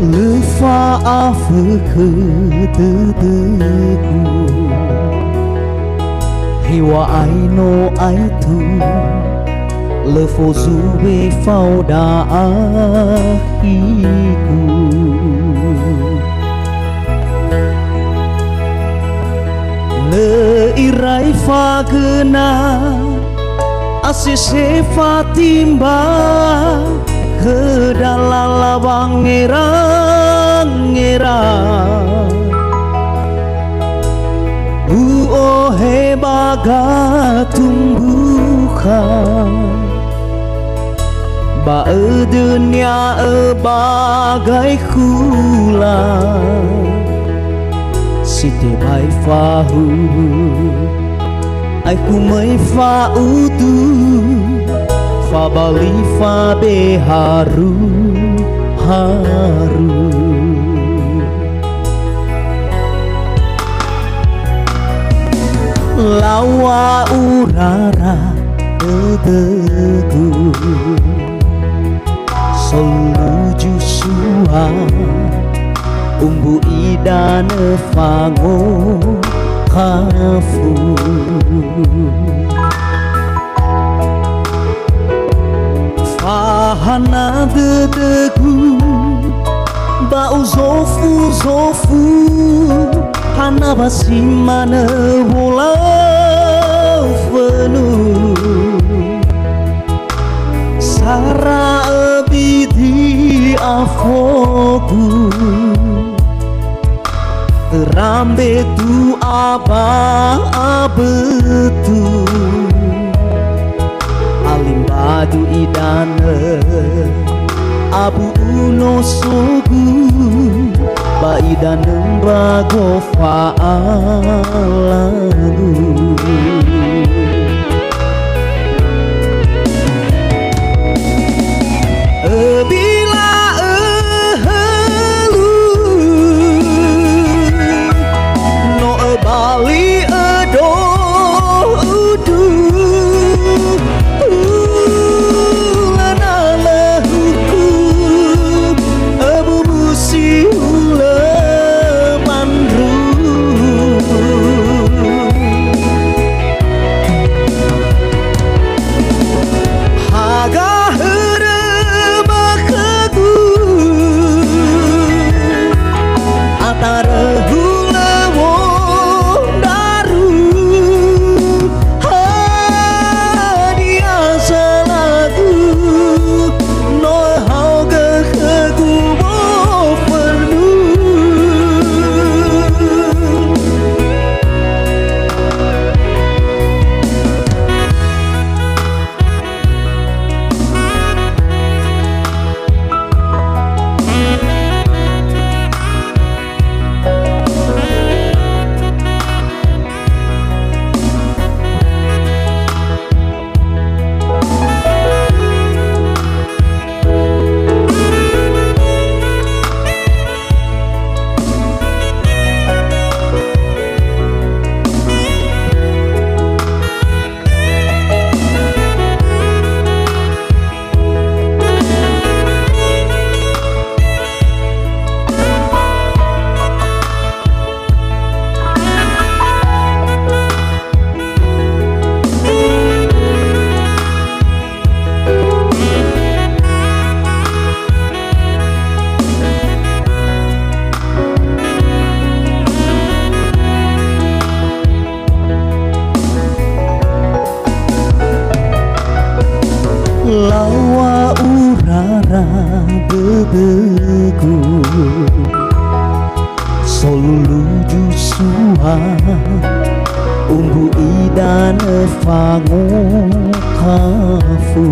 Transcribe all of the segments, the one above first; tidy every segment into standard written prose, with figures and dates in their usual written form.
Lefa afeke teteku Hewa aino aitu Lefo zube fauda ahiku Le irai fagena Asise fatimba Kedalala bangerang-ngerang Uohe baga tumbuhan Ba dunia bagai kulang Siti bai fahu Aiku mai fa utu Fa bali fa beharu haru Lawa urara teteku Soluju suha Umbu idane fango kafu Fahana dedeku Bau zofu Hana basimane Wofonu Sara abidi afoku Rambe tu abetu Alim baju idane Abu uno sogu Ba idane bago fa'alanu Lawa urara bebeku Soluluju suha Umbu idane fango kafu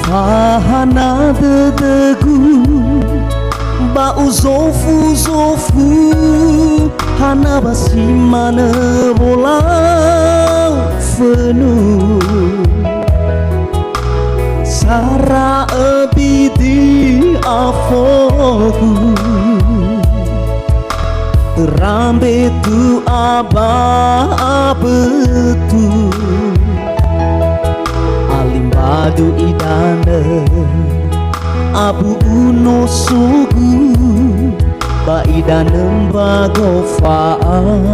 Fahana dedegu Bau zofu Hana basimane Wofonu Sara abidi afoku Rambe tu abetu Alim baju adu idana abu uno sugu ba idana bago faalangu